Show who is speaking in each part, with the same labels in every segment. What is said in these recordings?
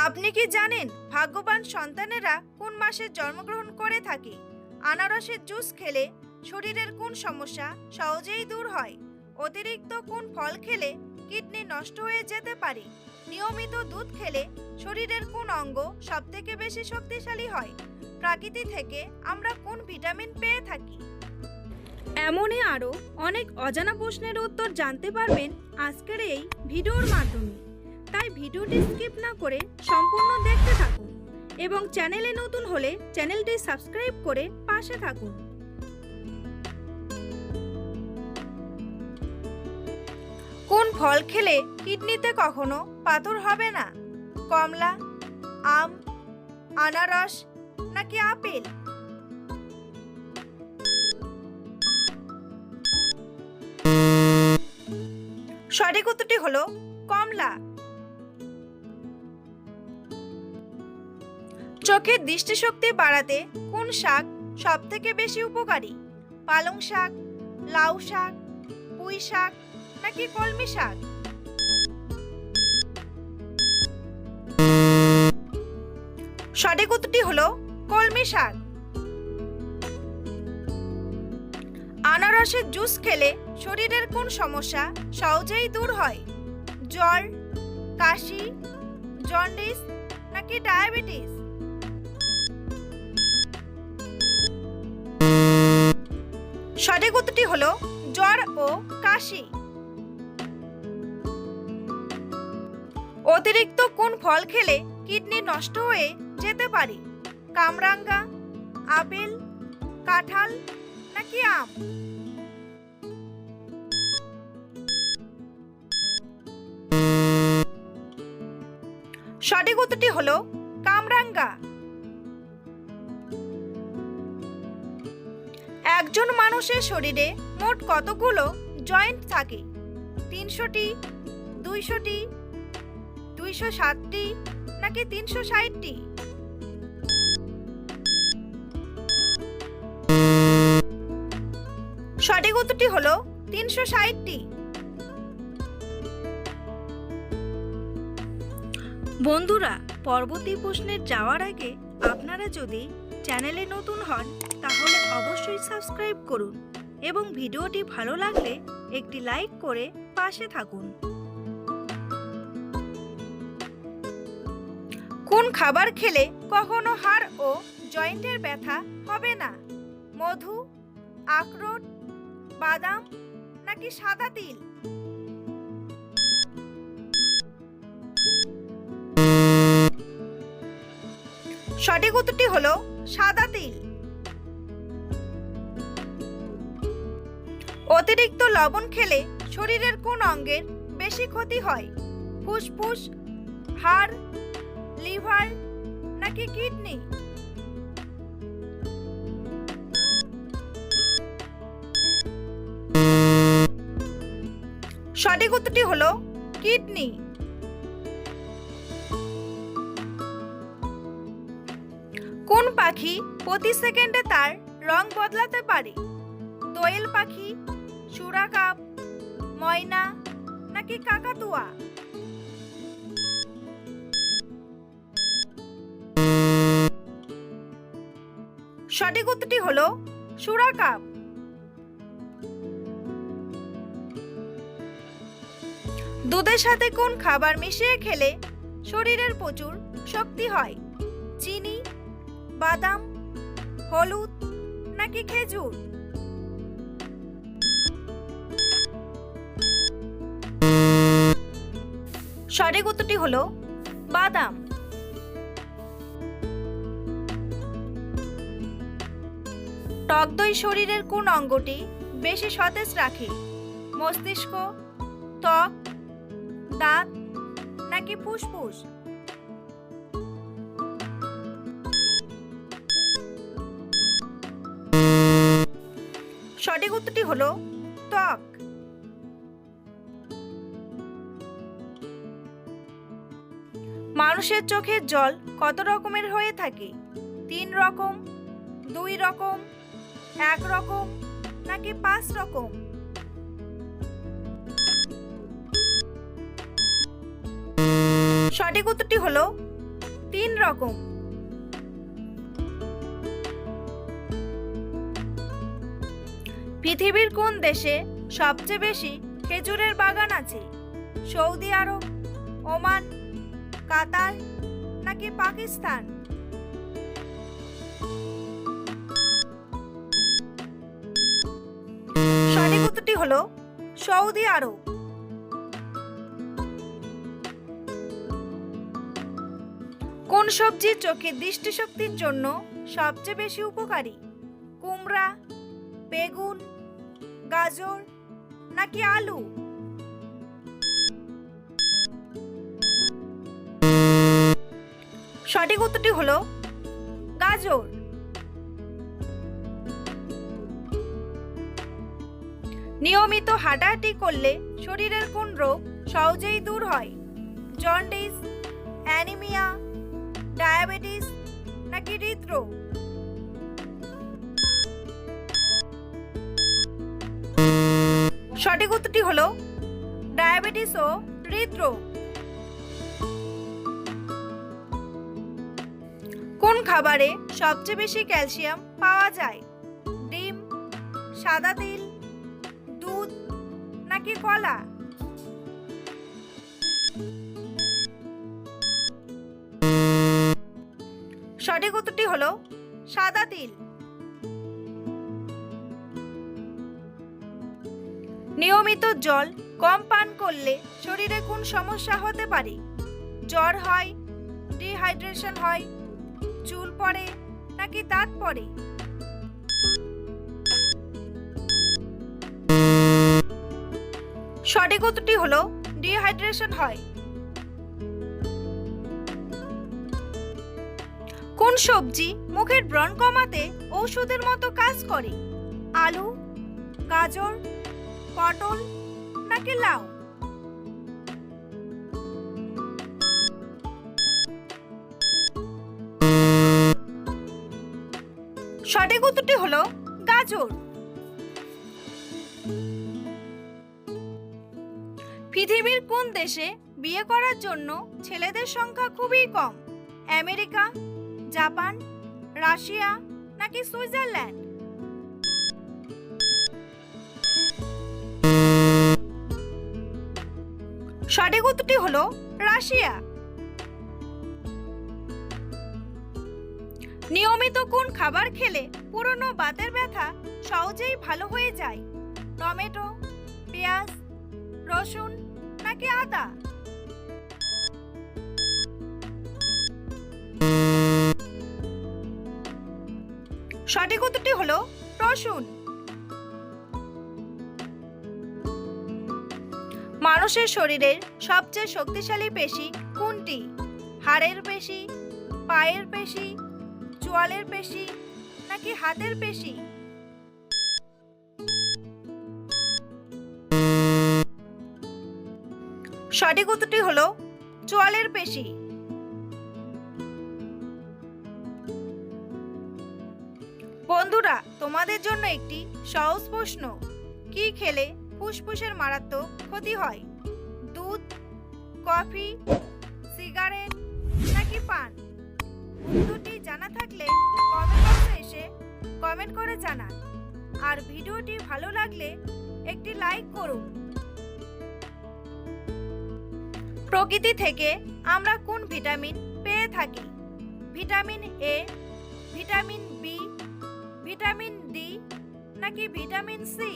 Speaker 1: আপনি কি জানেন ভাগ্যবান সন্তানেরা কোন মাসে জন্মগ্রহণ করে থাকে? আনারসের জুস খেলে শরীরের কোন সমস্যা সহজেই দূর হয়? অতিরিক্ত কোন ফল খেলে কিডনি নষ্ট হয়ে যেতে পারে? নিয়মিত দুধ খেলে শরীরের কোন অঙ্গ সবথেকে বেশি শক্তিশালী হয়? প্রকৃতি থেকে আমরা কোন ভিটামিন পেয়ে থাকি? এমনই আরও অনেক অজানা প্রশ্নের উত্তর জানতে পারবেন আজকের এই ভিডিওর মাধ্যমে। তাই ভিডিওটি স্কিপ না করে সম্পূর্ণ দেখতে থাকুন এবং চ্যানেলে নতুন হলে চ্যানেলটি সাবস্ক্রাইব করে পাশে থাকুন। কোন ফল খেলে কিডনিতে কখনো পাথর হবে না? কমলা, আম, আনারস নাকি আপেল? সঠিক উত্তরটি হলো কমলা। চোখের দৃষ্টিশক্তি বাড়াতে কোন শাক সবথেকে বেশি উপকারী? পালং শাক, লাউ শাক, পুঁই শাক নাকি কলমি শাক? সঠিক উত্তরটি হলো কলমি শাক। আনারসের জুস খেলে শরীরের কোন সমস্যা সহজেই দূর হয়? জ্বর, কাশি, জন্ডিস নাকি ডায়াবেটিস? সঠিক উত্তরটি হলো জ্বর ও কাশি। অতিরিক্ত কোন ফল খেলে কিডনি নষ্ট হয়ে যেতে পারে? কামরাঙ্গা, আপেল, কাঁঠাল নাকি আম? সঠিক উত্তরটি হলো কামরাঙ্গা। একজন মানুষের শরীরে মোট কতগুলো জয়েন্ট থাকে? 300টি, 200টি, 260টি নাকি 360টি? সঠিক উত্তরটি হলো 360টি। বন্ধুরা, পরবর্তী প্রশ্নে যাওয়ার আগে আপনারা যদি চ্যানেলে নতুন হন তাহলে অবশ্যই সাবস্ক্রাইব করুন এবং ভিডিওটি ভালো লাগলে একটি লাইক করে পাশে থাকুন। কোন খাবার খেলে কখনো হাড় ও জয়েন্টের ব্যথা হবে না? মধু, আখরোট, বাদাম নাকি সাদা তিল? সঠিক উত্তরটি হলো সাদা তিল। অতিরিক্ত লবণ খেলে শরীরের কোন অঙ্গের বেশি ক্ষতি হয়? ফুসফুস, হাড়, লিভার নাকি কিডনি? সঠিক উত্তরটি হলো কিডনি। কোন পাখি প্রতি সেকেন্ডে তার রং বদলাতে পারে? দোয়েল পাখি, সুরাকাপ, ময়না নাকি কাকাতুয়া? সঠিক উত্তরটি হলো সুরাকাপ। দুধের সাথে কোন খাবার মিশিয়ে খেলে শরীরের প্রচুর শক্তি হয়? চিনি, বাদাম, হলুদ নাকি খেজুর? সঠিক উত্তরটি হলো বাদাম। টক দই শরীরের কোন অঙ্গটি বেশি সতেজ রাখে? মস্তিষ্ক, ত্বক, দাঁত নাকি ফুসফুস? সঠিক উত্তরটি হলো ত্বক। মানুষের চোখের জল কত রকমের হয়ে থাকে? 3 রকম, 2 রকম, 1 রকম নাকি 5 রকম? সঠিক উত্তরটি হলো তিন রকম। পৃথিবীর কোন দেশে সবচেয়ে বেশি খেজুরের বাগান আছে? সৌদি আরব, ওমান, কাতার নাকি পাকিস্তান? সঠিক উত্তরটি হলো সৌদি আরব। কোন সবজি চোখের দৃষ্টিশক্তির জন্য সবচেয়ে বেশি উপকারী? কুমড়া, বেগুন, গাজর নাকি আলু? সঠিক উত্তরটি হলো গাজর। নিয়মিত হাঁটাহাঁটি করলে শরীরের কোন রোগ সহজেই দূর হয়? জন্ডিস, অ্যানিমিয়া, ডায়াবেটিস নাকি হৃদরোগ? সঠিক উত্তরটি হলো ডায়াবেটিস ও হৃদরোগ। কোন খাবারে সবচেয়ে বেশি ক্যালসিয়াম পাওয়া যায়? ডিম, সাদা তিল, দুধ নাকি কলা? সঠিক উত্তরটি হলো সাদা তিল। নিয়মিত জল কম পান করলে শরীরে কোন সমস্যা হতে পারে? জ্বর হয়, ডিহাইড্রেশন হয়, চুল পড়ে নাকি দাঁত পড়ে? সঠিক উত্তরটি হলো ডিহাইড্রেশন হয়। কোন সবজি মুখের ব্রণ কমাতে ঔষধের মতো কাজ করে? আলু, গাজর, পটল নাকি লাউ? সঠিক উত্তরটি হলো গাজর। পৃথিবীর কোন দেশে বিয়ে করার জন্য ছেলেদের সংখ্যা খুবই কম? আমেরিকা, জাপান, রাশিয়া নাকি সুইজারল্যান্ড? সঠিক উত্তরটি হলো রাশিয়া। নিয়মিত কোন খাবার খেলে পুরনো বাতের ব্যথা সহজেই ভালো হয়ে যায়? টমেটো, পেঁয়াজ, রসুন নাকি আদা? সঠিক উত্তরটি হলো রসুন। মানুষের শরীরের সবচেয়ে শক্তিশালী পেশি কোনটি? হাড়ের পেশি, পায়ের পেশি, চোয়ালের পেশি নাকি হাতের পেশি? সঠিক উত্তরটি হলো চোয়ালের পেশি। বন্ধুরা, তোমাদের জন্য একটি সহজ প্রশ্ন। কি খেলে ফুসফুসের মারাত্মক ক্ষতি হয়? দুধ, কফি, সিগারেট নাকি পান? উত্তরটি জানা থাকলে কমেন্ট বক্সে এসে কমেন্ট করে জানান। আর ভিডিওটি ভালো লাগলে একটি লাইক করুন। প্রকৃতি থেকে আমরা কোন ভিটামিন পেয়ে থাকি? Vitamin A, vitamin B, vitamin D নাকি ভিটামিন সি?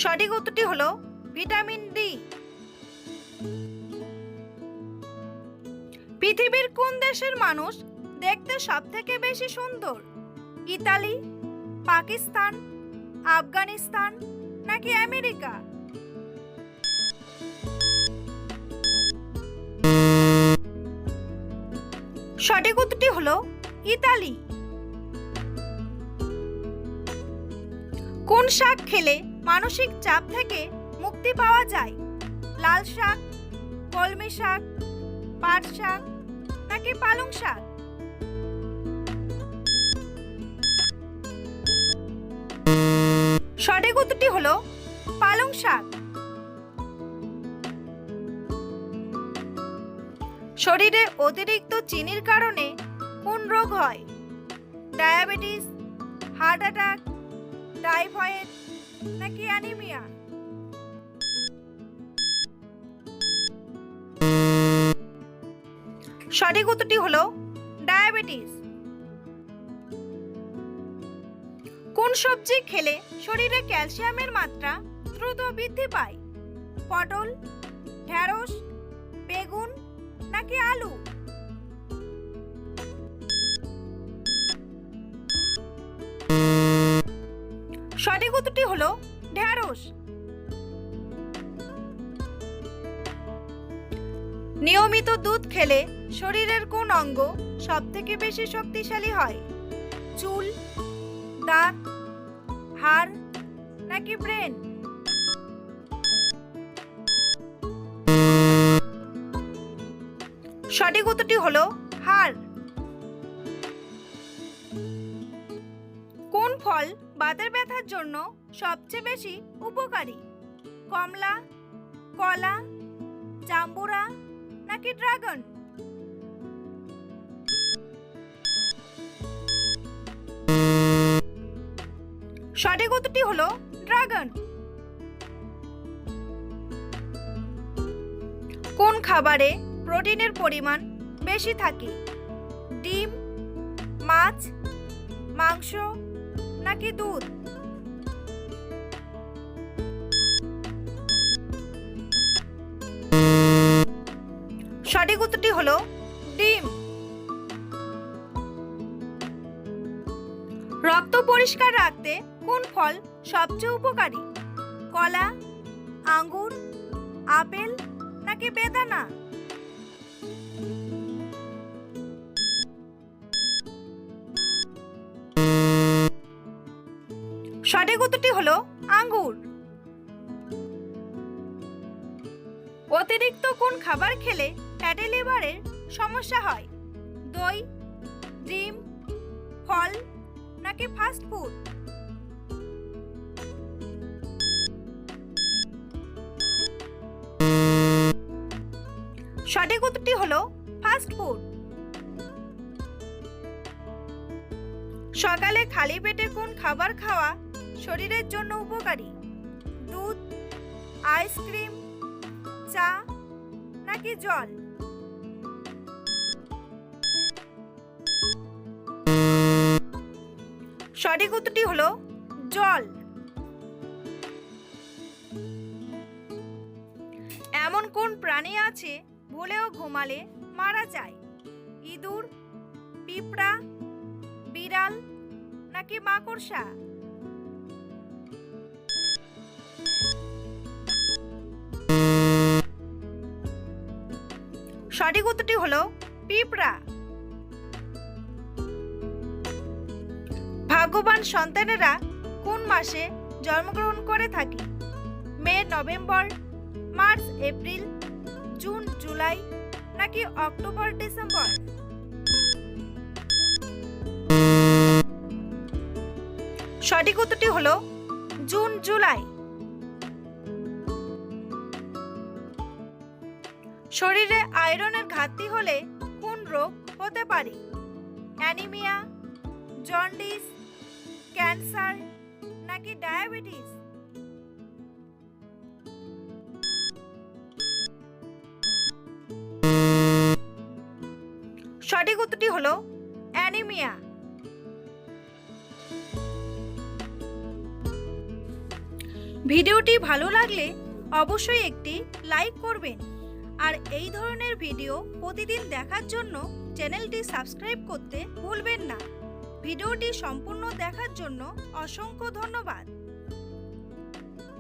Speaker 1: সঠিক উত্তরটি হলো ভিটামিন ডি। পৃথিবীর কোন দেশের মানুষ দেখতে সবথেকে বেশি সুন্দর? ইতালি, পাকিস্তান, আফগানিস্তান নাকি আমেরিকা? সঠিক উত্তরটি হলো ইতালি। কোন শাক খেলে মানসিক চাপ থেকে মুক্তি পাওয়া যায়? লাল শাক, কলমি শাক, পাট শাক নাকি পালং শাক? সঠিক উত্তরটি হলো পালং শাক। শরীরে অতিরিক্ত চিনির কারণে কোন রোগ হয়? ডায়াবেটিস, হার্ট অ্যাটাক, টাইফয়েড নাকি অ্যানিমিয়া? সঠিক উত্তরটি হলো ডায়াবেটিস। কোন সবজি খেলে শরীরে ক্যালসিয়ামের মাত্রা দ্রুত বৃদ্ধি পায়? পটল, ঢেঁড়স, বেগুন নাকি আলু? সঠিক উত্তরটি হলো ঢেঁড়স। নিয়মিত দুধ খেলে শরীরের কোন অঙ্গ সবথেকে বেশি শক্তিশালী হয়? চুল, দাঁত, হাড় নাকি ব্রেন? সঠিক উত্তরটি হলো হাড়। কোন ফল বাতের ব্যথার জন্য সবচেয়ে বেশি উপকারী? কমলা, কলা, জাম্বুরা নাকি ড্রাগন? সঠিক উত্তরটি হলো ড্রাগন। কোন খাবারে প্রোটিনের পরিমাণ বেশি থাকে? ডিম, মাছ, মাংস নাকি দুধ? সঠিক উত্তরটি হলো ডিম। রক্ত পরিষ্কার রাখতে কোন ফল সবচেয়ে উপকারী? কলা, আঙ্গুর, আপেল নাকি বেদানা? সঠিক উত্তরটি হলো আঙ্গুর। অতিরিক্ত কোন খাবার খেলে ফ্যাটি লিভারের সমস্যা হয়? দই, ডিম, ফল নাকি ফাস্ট ফুড? সঠিক উত্তরটি হলো ফাস্ট ফুড। সকালে খালি পেটে কোন খাবার খাওয়া শরীরের জন্য উপকারী? দুধ, আইসক্রিম, চা নাকি জল? সঠিক উত্তরটি হলো জল। এমন কোন প্রাণী আছে ভুলেও ঘুমালে মারা যায়? ইঁদুর, পিঁপড়া, বিড়াল নাকি মাকড়সা? সঠিক উত্তরটি হলো পিঁপড়া। ভাগ্যবান সন্তানেরা কোন মাসে জন্মগ্রহণ করে থাকে? May, November, March, April, June, July নাকি অক্টোবর, ডিসেম্বর? সঠিক উত্তরটি হলো জুন, জুলাই। শরীরে আয়রনের ঘাটতি হলে কোন রোগ হতে পারে? অ্যানিমিয়া, জন্ডিস, ক্যান্সার নাকি ডায়াবেটিস? সঠিক উত্তরটি হলো অ্যানিমিয়া। ভিডিওটি ভালো লাগলে অবশ্যই একটি লাইক করবেন আর এই ধরনের ভিডিও প্রতিদিন দেখার জন্য চ্যানেলটি সাবস্ক্রাইব করতে ভুলবেন না। ভিডিওটি সম্পূর্ণ দেখার জন্য অসংখ্য ধন্যবাদ।